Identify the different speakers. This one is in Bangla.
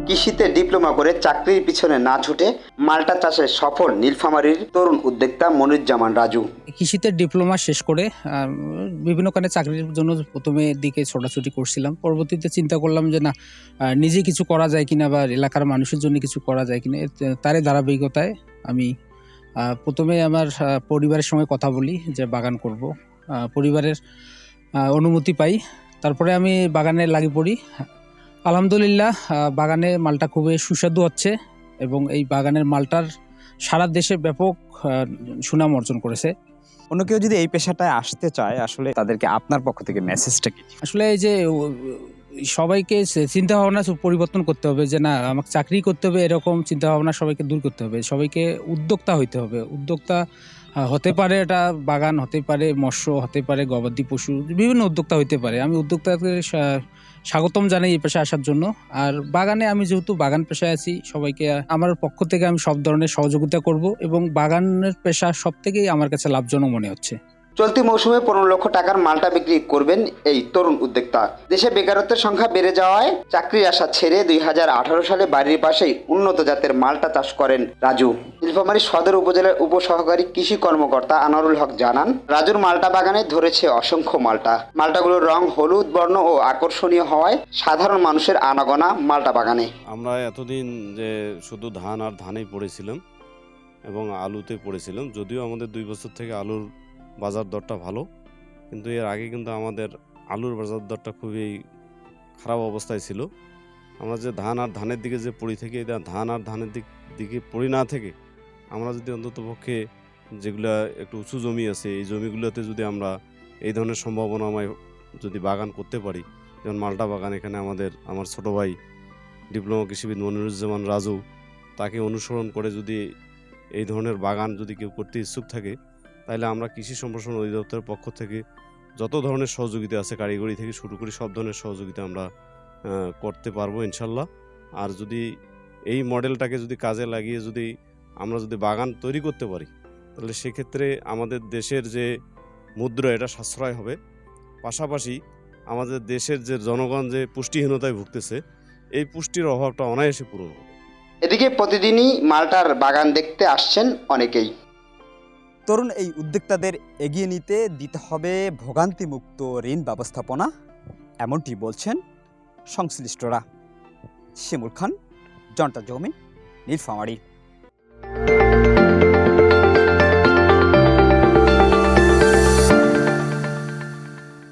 Speaker 1: কৃষিতে ডিপ্লোমা করে চাকরির পিছনে না ছুটে মাল্টা চাষে সফল নীলফামারীর তরুণ উদ্যোক্তা মনিরুজ্জামান রাজু।
Speaker 2: কৃষিতে ডিপ্লোমা শেষ করে বিভিন্ন কারণে চাকরির জন্য প্রথমে দিকে ছোটাছুটি করছিলাম। পরবর্তীতে চিন্তা করলাম যে না, নিজে কিছু করা যায় কিনা বা এলাকার মানুষের জন্য কিছু করা যায় কিনা। তারই ধারাবাহিকতায় আমি প্রথমে আমার পরিবারের সঙ্গে কথা বলি যে বাগান করব। পরিবারের অনুমতি পাই, তারপরে আমি বাগানে লাগি পড়ি। আলহামদুলিল্লাহ, বাগানে মালটা খুবই সুস্বাদু হচ্ছে এবং এই বাগানের মালটার সারা দেশে ব্যাপক সুনাম অর্জন করেছে।
Speaker 3: অন্য কেউ যদি এই পেশাটায় আসতে চায়, আসলে তাদেরকে আপনার পক্ষ থেকে মেসেজটা কি?
Speaker 2: আসলে এই যে সবাইকে চিন্তা ভাবনা পরিবর্তন করতে হবে যে না, আমাকে চাকরি করতে হবে এরকম চিন্তা ভাবনা সবাইকে দূর করতে হবে। সবাইকে উদ্যোক্তা হইতে হবে। উদ্যোক্তা হতে পারে এটা বাগান, হতে পারে মৎস্য, হতে পারে গবাদি পশু, বিভিন্ন উদ্যোক্তা হইতে পারে। আমি উদ্যোক্তাদের স্বাগতম জানাই এই পেশায় আসার জন্য। আর বাগানে আমি যেহেতু বাগান পেশায় আছি, সবাইকে আমার পক্ষ থেকে আমি সব ধরনের সহযোগিতা করব এবং বাগানের পেশা সব থেকেই আমার কাছে লাভজনক মনে হচ্ছে।
Speaker 1: চলতি মৌসুমে 15 লক্ষ টাকার মাল্টা বিক্রি করবেন এই তরুণ উদ্যোক্তা। দেশে বেকারত্বের সংখ্যা বেড়ে যাওয়ায় চাকরির আশা ছেড়ে 2018 সালে বাড়ির পাশেই উন্নত জাতের মাল্টা চাষ করেন রাজু। নীলফামারী সদর উপজেলার উপসহকারী কৃষি কর্মকর্তা আনোয়ারুল হক জানান, রাজুর মাল্টা বাগানে ধরেছে অসংখ্য মাল্টা। মাল্টাগুলোর রং হলুদ বর্ণ ও আকর্ষণীয় হওয়ায় সাধারণ মানুষের আনাগোনা মাল্টা বাগানে।
Speaker 4: আমরা এতদিন যে শুধু ধান আর ধানেই পড়েছিলাম এবং আলুতে পড়েছিলাম, যদিও আমাদের 2 বছর থেকে আলুর বাজার দরটা ভালো, কিন্তু এর আগে কিন্তু আমাদের আলুর বাজার দরটা খুবই খারাপ অবস্থায় ছিল। আমরা যে ধান আর ধানের দিকে যে পড়ি থেকে, ধান আর ধানের দিকে পড়ি না থেকে আমরা যদি অন্ততপক্ষে যেগুলো একটু উঁচু জমি আছে, এই জমিগুলোতে যদি আমরা এই ধরনের সম্ভাবনাময় যদি বাগান করতে পারি, যেমন মাল্টা বাগান, এখানে আমার ছোটো ভাই ডিপ্লোমা কৃষিবিদ মনিরুজ্জামান রাজু, তাকে অনুসরণ করে যদি এই ধরনের বাগান যদি কেউ করতে ইচ্ছুক থাকে, তাহলে আমরা কৃষি সম্প্রসারণ অধিদপ্তরের পক্ষ থেকে যত ধরনের সহযোগিতা আছে, কারিগরি থেকে শুরু করে সব ধরনের সহযোগিতা আমরা করতে পারবো ইনশাল্লাহ। আর যদি এই মডেলটাকে যদি কাজে লাগিয়ে যদি আমরা যদি বাগান তৈরি করতে পারি, তাহলে সেক্ষেত্রে আমাদের দেশের যে মুদ্রা, এটা সাশ্রয় হবে। পাশাপাশি আমাদের দেশের যে জনগণ যে পুষ্টিহীনতায় ভুগতেছে, এই পুষ্টির অভাবটা অনায়াসে পূরণ হবে।
Speaker 1: এদিকে প্রতিদিনই মাল্টার বাগান দেখতে আসছেন অনেকেই।
Speaker 3: তরুণ এই উদ্যোক্তাদের এগিয়ে দিতে হবে ভোগান্তিমুক্ত ঋণ ব্যবস্থাপনা, এমনটি বলছেন সংশ্লিষ্টরা। শিমুল খান, জনতা জমিন, নীলফামারী।